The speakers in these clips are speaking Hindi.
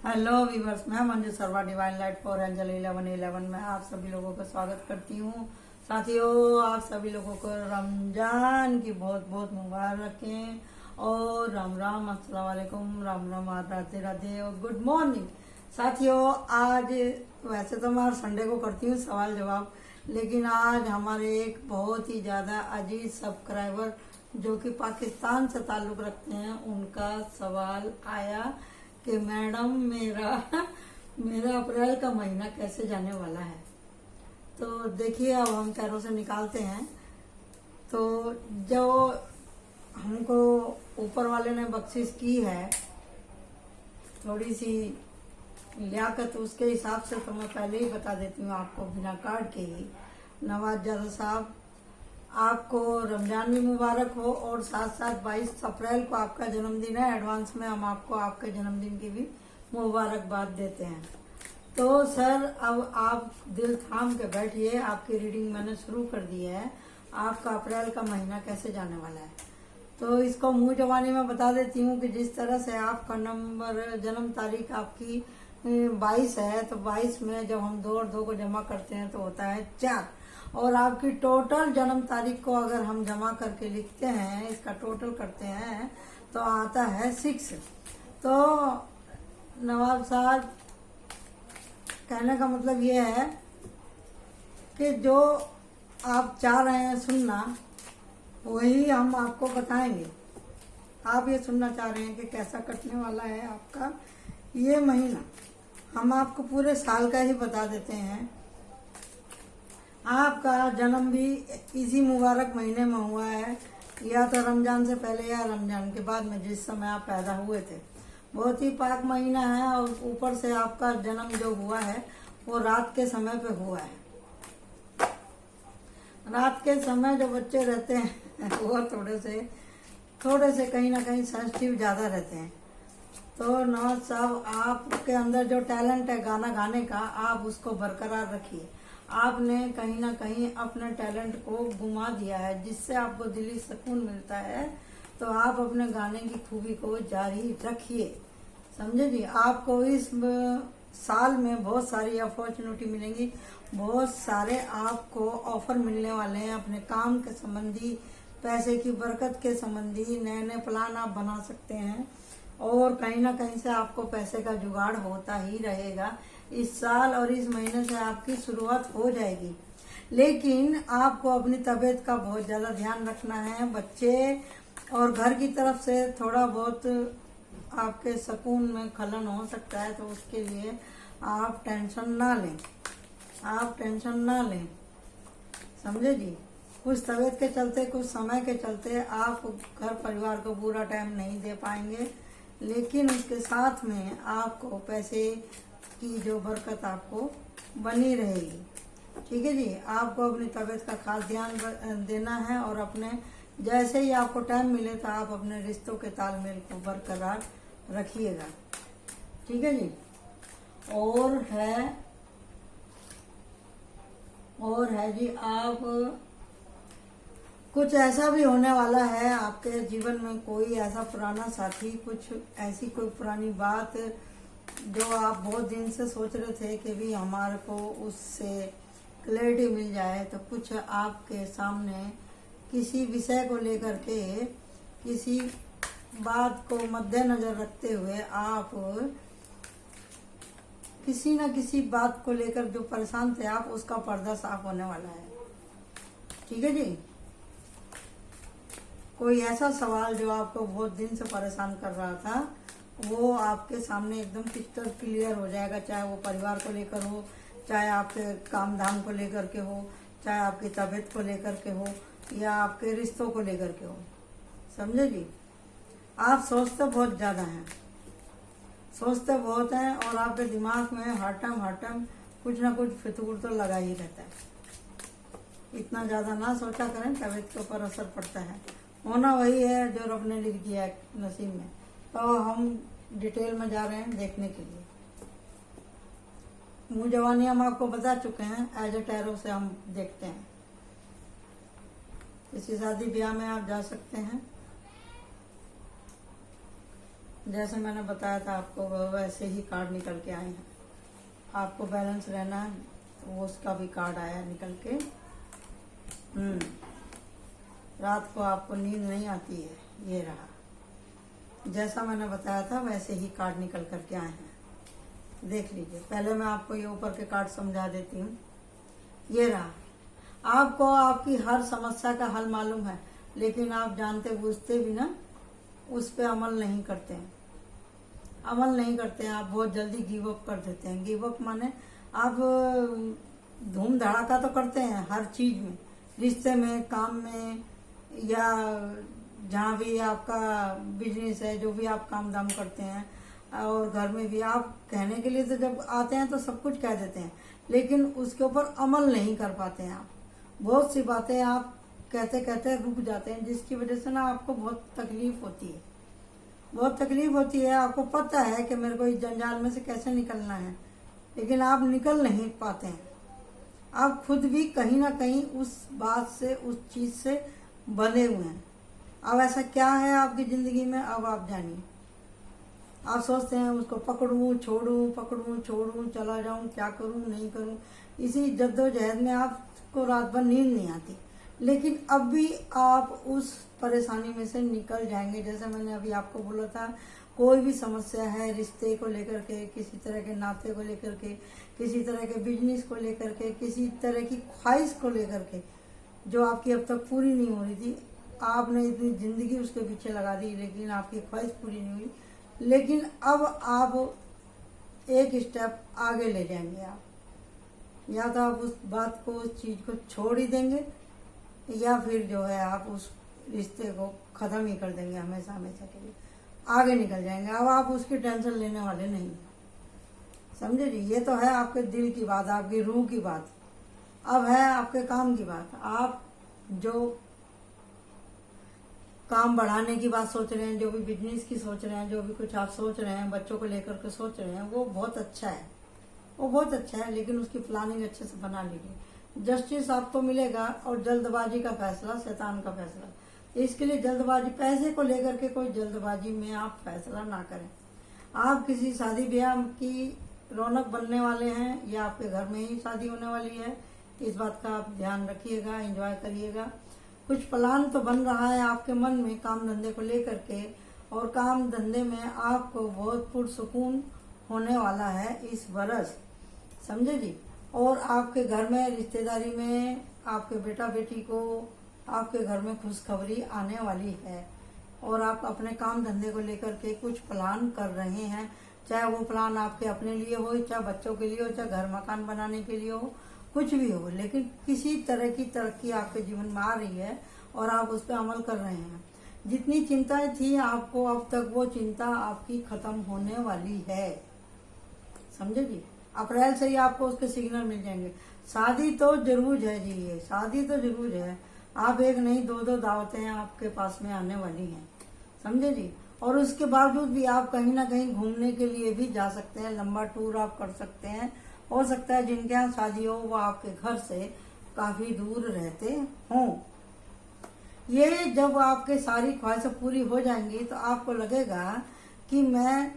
हेलो वीवर्स, मैं मंजू सर्वा डिवाइन लाइट फॉर एंजल 1111 में आप सभी लोगों का स्वागत करती हूँ। साथियों, आप सभी लोगों को रमजान की बहुत बहुत मुबारकें और राम राम, अस्सलाम वालेकुम, राम राम, राधे राधे और गुड मॉर्निंग। साथियों, आज वैसे तो मैं हर संडे को करती हूँ सवाल जवाब, लेकिन आज हमारे एक बहुत ही ज़्यादा अजीज सब्सक्राइबर जो कि पाकिस्तान से ताल्लुक़ रखते हैं, उनका सवाल आया कि मैडम मेरा अप्रैल का महीना कैसे जाने वाला है। तो देखिए, अब हम कैरों से निकालते हैं। तो जो हमको ऊपर वाले ने बख्शिश की है थोड़ी सी लियाकत, उसके हिसाब से तो मैं पहले ही बता देती हूँ आपको बिना कार्ड के ही। नवाज जादा साहब, आपको रमजान भी मुबारक हो और साथ साथ 22 अप्रैल को आपका जन्मदिन है। एडवांस में हम आपको आपके जन्मदिन की भी मुबारकबाद देते हैं। तो सर, अब आप दिल थाम के बैठिए, आपकी रीडिंग मैंने शुरू कर दी है। आपका अप्रैल का महीना कैसे जाने वाला है तो इसको मुंह जबानी में बता देती हूँ कि जिस तरह से आपका नंबर जन्म तारीख आपकी 22 है, तो 22 में जब हम 2 और 2 को जमा करते हैं तो होता है 4, और आपकी टोटल जन्म तारीख को अगर हम जमा करके लिखते हैं, इसका टोटल करते हैं तो आता है 6। तो नवाब साहब, कहने का मतलब ये है कि जो आप चाह रहे हैं सुनना, वही हम आपको बताएंगे। आप ये सुनना चाह रहे हैं कि कैसा कटने वाला है आपका ये महीना। हम आपको पूरे साल का ही बता देते हैं। आपका जन्म भी इसी मुबारक महीने में हुआ है, या तो रमजान से पहले या रमजान के बाद में, जिस समय आप पैदा हुए थे। बहुत ही पाक महीना है, और ऊपर से आपका जन्म जो हुआ है वो रात के समय पे हुआ है। रात के समय जो बच्चे रहते हैं वो थोड़े से कहीं ना कहीं सेंसिटिव ज़्यादा रहते हैं। तो नवाज साहब, आपके अंदर जो टैलेंट है गाना गाने का, आप उसको बरकरार रखिए। आपने कहीं ना कहीं अपने टैलेंट को घुमा दिया है, जिससे आपको दिली सुकून मिलता है। तो आप अपने गाने की खूबी को जारी रखिए, समझे जी। आपको इस साल में बहुत सारी अपॉर्चुनिटी मिलेंगी, बहुत सारे आपको ऑफर मिलने वाले हैं अपने काम के संबंधी, पैसे की बरकत के संबंधी। नए नए प्लान आप बना सकते हैं, और कहीं ना कहीं से आपको पैसे का जुगाड़ होता ही रहेगा। इस साल और इस महीने से आपकी शुरुआत हो जाएगी, लेकिन आपको अपनी तबीयत का बहुत ज़्यादा ध्यान रखना है। बच्चे और घर की तरफ से थोड़ा बहुत आपके सुकून में खलन हो सकता है, तो उसके लिए आप टेंशन ना लें, समझे जी। कुछ तबीयत के चलते, कुछ समय के चलते आप घर परिवार को पूरा टाइम नहीं दे पाएंगे, लेकिन उसके साथ में आपको पैसे की जो बरकत आपको बनी रहेगी। ठीक है जी। आपको अपनी तबीयत का खास ध्यान देना है, और अपने जैसे ही आपको टाइम मिले तो आप अपने रिश्तों के तालमेल को बरकरार रखिएगा। ठीक है जी। और है जी, आप कुछ ऐसा भी होने वाला है आपके जीवन में, कोई ऐसा पुराना साथी, कुछ ऐसी कोई पुरानी बात जो आप बहुत दिन से सोच रहे थे कि भी हमारे को उससे क्लैरिटी मिल जाए। तो कुछ आपके सामने किसी विषय को लेकर के, किसी बात को मद्देनजर रखते हुए, आप किसी न किसी बात को लेकर जो परेशान थे आप, उसका पर्दा साफ होने वाला है। ठीक है जी। कोई ऐसा सवाल जो आपको बहुत दिन से परेशान कर रहा था, वो आपके सामने एकदम पिक्चर क्लियर हो जाएगा। चाहे वो परिवार को लेकर हो, चाहे आपके काम धाम को लेकर के हो, चाहे आपकी तबीयत को लेकर के हो, या आपके रिश्तों को लेकर के हो, समझे जी। आप सोचते बहुत ज़्यादा हैं, और आपके दिमाग में हर टाइम कुछ ना कुछ फितूर तो लगा ही रहता है। इतना ज़्यादा ना सोचा करें, तबीयत के ऊपर असर पड़ता है। होना वही है जो रब ने लिख दिया है नसीब में। तो हम डिटेल में जा रहे हैं देखने के लिए। मुँह जवानी हम आपको बता चुके हैं, एज ए टैरो से हम देखते हैं। किसी शादी ब्याह में आप जा सकते हैं, जैसे मैंने बताया था आपको वैसे ही कार्ड निकल के आए हैं। आपको बैलेंस रहना है तो वो उसका भी कार्ड आया निकल के। रात को आपको नींद नहीं आती है, ये रहा। जैसा मैंने बताया था वैसे ही कार्ड निकल करके आए हैं। देख लीजिए, पहले मैं आपको ये ऊपर के कार्ड समझा देती हूँ। ये रहा, आपको आपकी हर समस्या का हल मालूम है, लेकिन आप जानते बूझते भी ना उस पर अमल नहीं करते हैं। अमल नहीं करते हैं, आप बहुत जल्दी गिव अप कर देते हैं। गिव अप माने आप धूम धड़ाका तो करते हैं हर चीज में, रिश्ते में, काम में, या जहाँ भी आपका बिजनेस है, जो भी आप काम दाम करते हैं, और घर में भी आप कहने के लिए तो जब आते हैं तो सब कुछ कह देते हैं, लेकिन उसके ऊपर अमल नहीं कर पाते हैं। आप बहुत सी बातें आप कहते कहते रुक जाते हैं, जिसकी वजह से ना आपको बहुत तकलीफ होती है। बहुत तकलीफ होती है। आपको पता है कि मेरे को इस जंजाल में से कैसे निकलना है, लेकिन आप निकल नहीं पाते हैं। आप खुद भी कहीं ना कहीं उस बात से, उस चीज से बंधे हुए हैं। अब ऐसा क्या है आपकी जिंदगी में, अब आप जानिए। आप सोचते हैं उसको पकड़ूं छोड़ूं, पकड़ूं छोड़ूं, चला जाऊं, क्या करूं नहीं करूं, इसी जद्दोजहद में आपको रात भर नींद नहीं आती। लेकिन अब भी आप उस परेशानी में से निकल जाएंगे। जैसे मैंने अभी आपको बोला था, कोई भी समस्या है रिश्ते को लेकर के, किसी तरह के नाते को लेकर के, किसी तरह के बिजनेस को लेकर के, किसी तरह की ख्वाहिश को लेकर के, जो आपकी अब तक पूरी नहीं हो रही थी, आपने इतनी जिंदगी उसके पीछे लगा दी, लेकिन आपकी ख्वाहिश पूरी नहीं हुई। लेकिन अब आप एक स्टेप आगे ले जाएंगे। आप या तो आप उस बात को, उस चीज को छोड़ ही देंगे, या फिर जो है आप उस रिश्ते को खत्म ही कर देंगे हमेशा हमेशा के लिए, आगे निकल जाएंगे। अब आप उसकी टेंशन लेने वाले नहीं, समझे जी। ये तो है आपके दिल की बात, आपकी रूह की बात। अब है आपके काम की बात। आप जो काम बढ़ाने की बात सोच रहे हैं, जो भी बिजनेस की सोच रहे हैं, जो भी कुछ आप सोच रहे हैं, बच्चों को लेकर के सोच रहे हैं, वो बहुत अच्छा है, वो बहुत अच्छा है, लेकिन उसकी प्लानिंग अच्छे से बना लीजिए। जस्टिस आपको मिलेगा, और जल्दबाजी का फैसला शैतान का फैसला। इसके लिए जल्दबाजी, पैसे को लेकर के कोई जल्दबाजी में आप फैसला ना करें। आप किसी शादी ब्याह की रौनक बनने वाले हैं, या आपके घर में ही शादी होने वाली है, इस बात का आप ध्यान रखिएगा, एंजॉय करिएगा। कुछ प्लान तो बन रहा है आपके मन में काम धंधे को लेकर के, और काम धंधे में आपको बहुत पुरसुकून होने वाला है इस बरस, समझे जी। और आपके घर में, रिश्तेदारी में, आपके बेटा बेटी को आपके घर में खुशखबरी आने वाली है, और आप अपने काम धंधे को लेकर के कुछ प्लान कर रहे हैं। चाहे वो प्लान आपके अपने लिए हो, चाहे बच्चों के लिए हो, चाहे घर मकान बनाने के लिए हो, कुछ भी हो, लेकिन किसी तरह की तरक्की आपके जीवन में आ रही है और आप उस पर अमल कर रहे हैं। जितनी चिंताएं थी आपको अब तक, वो चिंता आपकी खत्म होने वाली है, समझे जी। अप्रैल से ही आपको उसके सिग्नल मिल जाएंगे। शादी तो जरूर है जी, ये शादी तो जरूर है। आप एक नहीं, दो दो दावतें आपके पास में आने वाली हैं, समझे जी। और उसके बावजूद भी आप कहीं ना कहीं घूमने के लिए भी जा सकते हैं, लंबा टूर आप कर सकते हैं। हो सकता है जिनके यहाँ शादी हो वो आपके घर से काफी दूर रहते हों। ये जब आपके सारी ख्वाहिशें पूरी हो जाएंगी तो आपको लगेगा कि मैं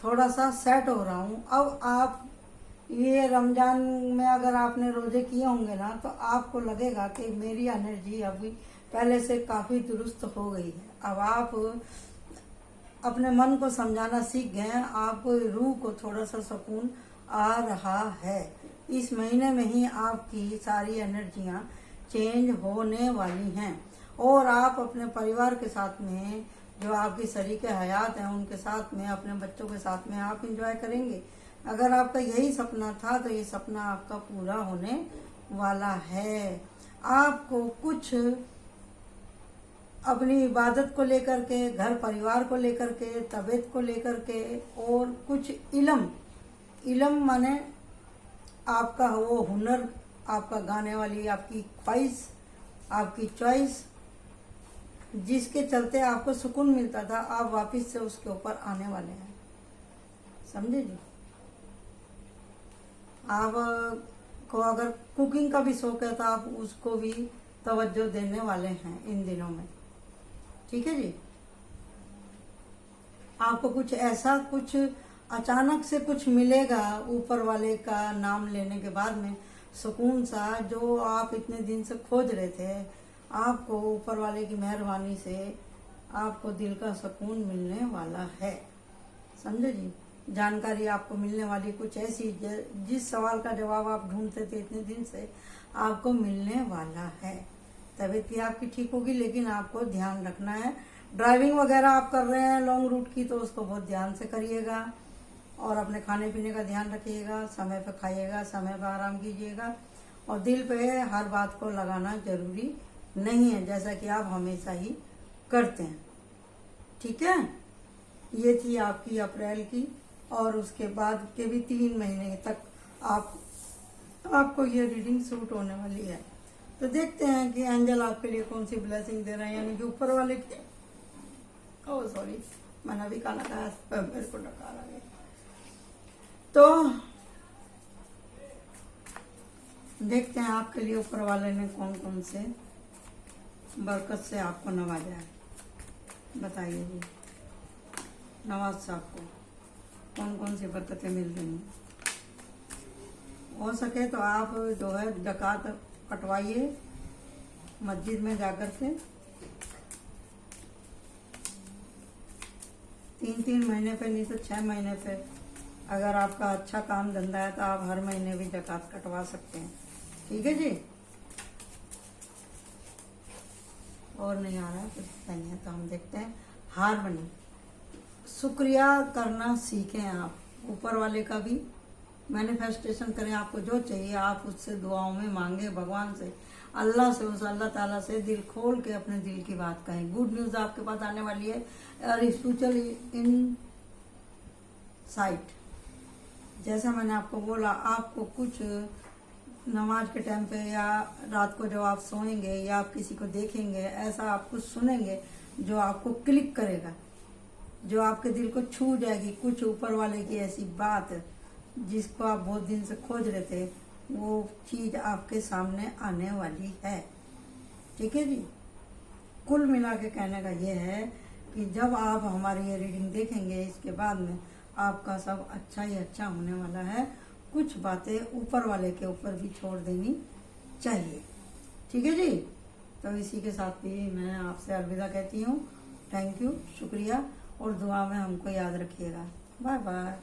थोड़ा सा सेट हो रहा हूँ। अब आप ये रमजान में अगर आपने रोजे किए होंगे ना, तो आपको लगेगा कि मेरी एनर्जी अभी पहले से काफी दुरुस्त हो गई है। अब आप अपने मन को समझाना सीख गए हैं, आपको रूह को थोड़ा सा सुकून आ रहा है। इस महीने में ही आपकी सारी एनर्जियां चेंज होने वाली हैं, और आप अपने परिवार के साथ में, जो आपकी शरीके हयात हैं, उनके साथ में, अपने बच्चों के साथ में आप एंजॉय करेंगे। अगर आपका यही सपना था तो ये सपना आपका पूरा होने वाला है। आपको कुछ अपनी इबादत को लेकर के, घर परिवार को लेकर के, तबीयत को लेकर के, और कुछ इलम माने आपका वो हुनर, आपका गाने वाली आपकी ख्वाहिश, आपकी चॉइस, जिसके चलते आपको सुकून मिलता था, आप वापस से उसके ऊपर आने वाले हैं, समझे जी। आप को अगर कुकिंग का भी शौक है तो आप उसको भी तवज्जो देने वाले हैं इन दिनों में, ठीक है जी। आपको कुछ ऐसा कुछ अचानक से कुछ मिलेगा ऊपर वाले का नाम लेने के बाद में, सुकून सा जो आप इतने दिन से खोज रहे थे। आपको ऊपर वाले की मेहरबानी से आपको दिल का सुकून मिलने वाला है, समझे जी। जानकारी आपको मिलने वाली कुछ ऐसी जिस सवाल का जवाब आप ढूंढते थे इतने दिन से, आपको मिलने वाला है। तबीयत भी आपकी ठीक होगी, लेकिन आपको ध्यान रखना है। ड्राइविंग वगैरह आप कर रहे हैं लॉन्ग रूट की, तो उसको बहुत ध्यान से करिएगा और अपने खाने पीने का ध्यान रखिएगा। समय पर खाइएगा, समय पर आराम कीजिएगा और दिल पे हर बात को लगाना जरूरी नहीं है, जैसा कि आप हमेशा ही करते हैं। ठीक है, ये थी आपकी अप्रैल की, और उसके बाद के भी 3 महीने तक आपको ये रीडिंग सूट होने वाली है। तो देखते हैं कि एंजल आपके लिए कौन सी ब्लेसिंग दे रहे हैं, यानी कि ऊपर वाले की। ओह सॉरी, मैंने अभी खाना खाया, मेरे को डकार आ गया। तो देखते हैं आपके लिए ऊपर वाले ने कौन कौन से बरकत से आपको नवाजा है। बताइए जी, नवाज साहब को कौन कौन सी बरकतें मिल रही हैं। हो सके तो आप जो है ज़कात कटवाइए मस्जिद में जाकर के। 3-3 महीने पे, नहीं तो 6 महीने पे। अगर आपका अच्छा काम धंधा है तो आप हर महीने भी ज़कात कटवा सकते हैं। ठीक है जी। और नहीं आ रहा है कुछ नहीं है, तो हम देखते हैं हारमनी। शुक्रिया करना सीखें आप, ऊपर वाले का भी मैनिफेस्टेशन करें। आपको जो चाहिए आप उससे दुआओं में मांगे, भगवान से, अल्लाह से, उस अल्लाह ताला से दिल खोल के अपने दिल की बात कहें। गुड न्यूज़ आपके पास आने वाली है और स्पिरिचुअल इन साइट। जैसा मैंने आपको बोला, आपको कुछ नमाज के टाइम पे या रात को जब आप सोएंगे या आप किसी को देखेंगे, ऐसा आप कुछ सुनेंगे जो आपको क्लिक करेगा, जो आपके दिल को छू जाएगी। कुछ ऊपर वाले की ऐसी बात जिसको आप बहुत दिन से खोज रहे थे, वो चीज आपके सामने आने वाली है। ठीक है जी। कुल मिला के कहने का ये है कि जब आप हमारी ये रीडिंग देखेंगे, इसके बाद में आपका सब अच्छा ही अच्छा होने वाला है। कुछ बातें ऊपर वाले के ऊपर भी छोड़ देनी चाहिए। ठीक है जी। तो इसी के साथ भी मैं आपसे अलविदा कहती हूँ। थैंक यू, शुक्रिया, और दुआ में हमको याद रखिएगा। Bye bye.